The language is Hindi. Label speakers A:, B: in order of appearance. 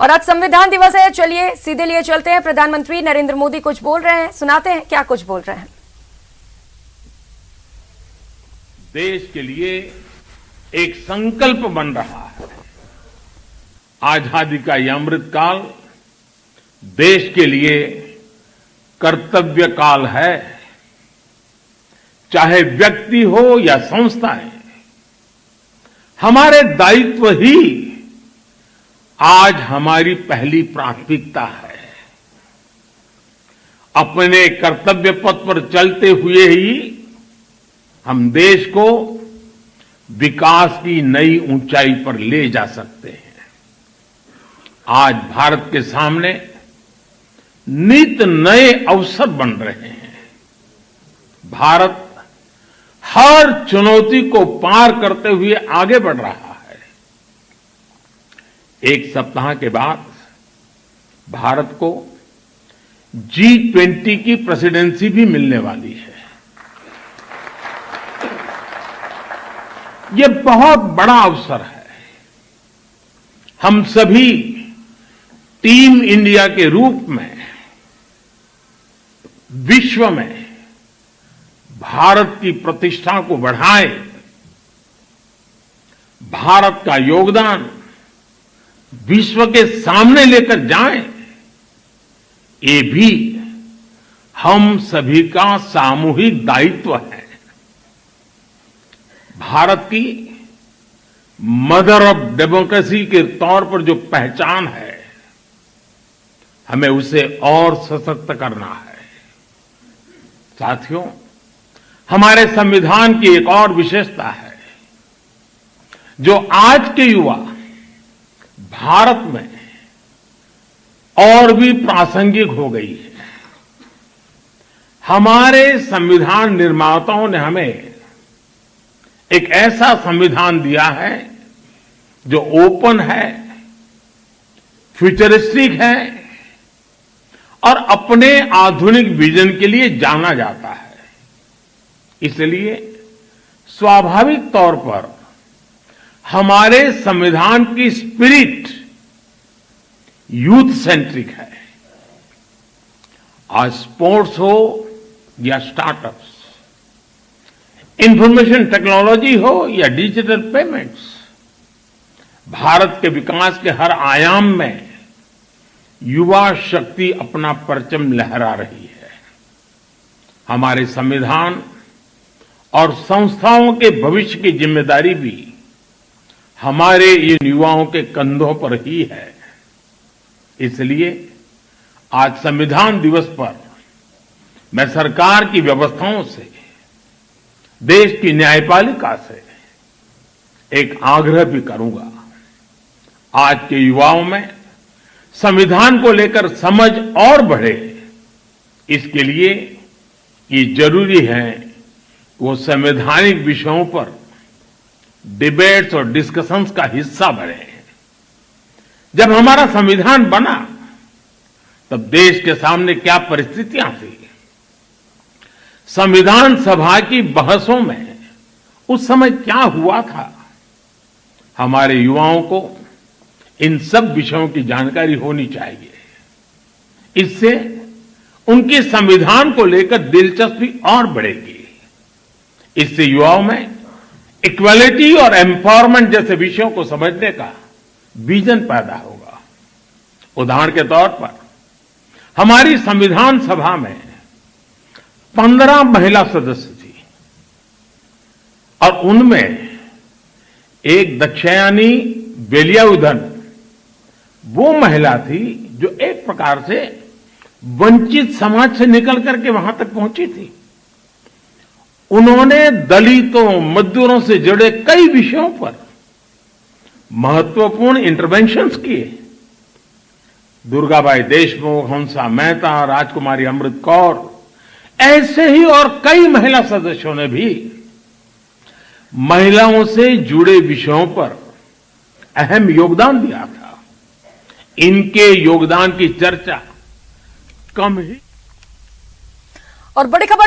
A: और आज संविधान दिवस है, चलिए सीधे लिए चलते हैं। प्रधानमंत्री नरेंद्र मोदी कुछ बोल रहे हैं, सुनाते हैं क्या कुछ बोल रहे हैं।
B: देश के लिए एक संकल्प बन रहा है। आजादी का यह अमृत काल देश के लिए कर्तव्य काल है। चाहे व्यक्ति हो या संस्थाएं, हमारे दायित्व ही आज हमारी पहली प्राथमिकता है। अपने कर्तव्य पथ पर चलते हुए ही हम देश को विकास की नई ऊंचाई पर ले जा सकते हैं। आज भारत के सामने नित नए अवसर बन रहे हैं। भारत हर चुनौती को पार करते हुए आगे बढ़ रहा है। एक सप्ताह के बाद भारत को G20 की प्रेसिडेंसी भी मिलने वाली है। यह बहुत बड़ा अवसर है। हम सभी टीम इंडिया के रूप में विश्व में भारत की प्रतिष्ठा को बढ़ाएं। भारत का योगदान विश्व के सामने लेकर जाएं। ये भी हम सभी का सामूहिक दायित्व है। भारत की मदर ऑफ डेमोक्रेसी के तौर पर जो पहचान है, हमें उसे और सशक्त करना है। साथियों, हमारे संविधान की एक और विशेषता है जो आज के युवा भारत में और भी प्रासंगिक हो गई है। हमारे संविधान निर्माताओं ने हमें एक ऐसा संविधान दिया है जो ओपन है, फ्यूचरिस्टिक है और अपने आधुनिक विजन के लिए जाना जाता है। इसलिए स्वाभाविक तौर पर हमारे संविधान की स्पिरिट यूथ सेंट्रिक है। आज स्पोर्ट्स हो या स्टार्टअप्स, इंफॉर्मेशन टेक्नोलॉजी हो या डिजिटल पेमेंट्स, भारत के विकास के हर आयाम में युवा शक्ति अपना परचम लहरा रही है। हमारे संविधान और संस्थाओं के भविष्य की जिम्मेदारी भी हमारे इन युवाओं के कंधों पर ही है। इसलिए आज संविधान दिवस पर मैं सरकार की व्यवस्थाओं से, देश की न्यायपालिका से एक आग्रह भी करूंगा। आज के युवाओं में संविधान को लेकर समझ और बढ़े, इसके लिए ये जरूरी है वो संवैधानिक विषयों पर डिबेट्स और डिस्कशंस का हिस्सा बने। जब हमारा संविधान बना तब देश के सामने क्या परिस्थितियां थी, संविधान सभा की बहसों में उस समय क्या हुआ था। हमारे युवाओं को इन सब विषयों की जानकारी होनी चाहिए। इससे उनके संविधान को लेकर दिलचस्पी और बढ़ेगी। इससे युवाओं में इक्वालिटी और एम्पावरमेंट जैसे विषयों को समझने का विजन पैदा होगा। उदाहरण के तौर पर हमारी संविधान सभा में 15 महिला सदस्य थी और उनमें एक दक्षयानी वेलियाउधन वो महिला थी जो एक प्रकार से वंचित समाज से निकल करके वहां तक पहुंची थी। उन्होंने दलितों, मजदूरों से जुड़े कई विषयों पर महत्वपूर्ण इंटरवेंशंस किए। दुर्गाबाई देशमुख, हंसा मेहता, राजकुमारी अमृत कौर, ऐसे ही और कई महिला सदस्यों ने भी महिलाओं से जुड़े विषयों पर अहम योगदान दिया था। इनके योगदान की चर्चा कम ही।
A: और बड़ी खबर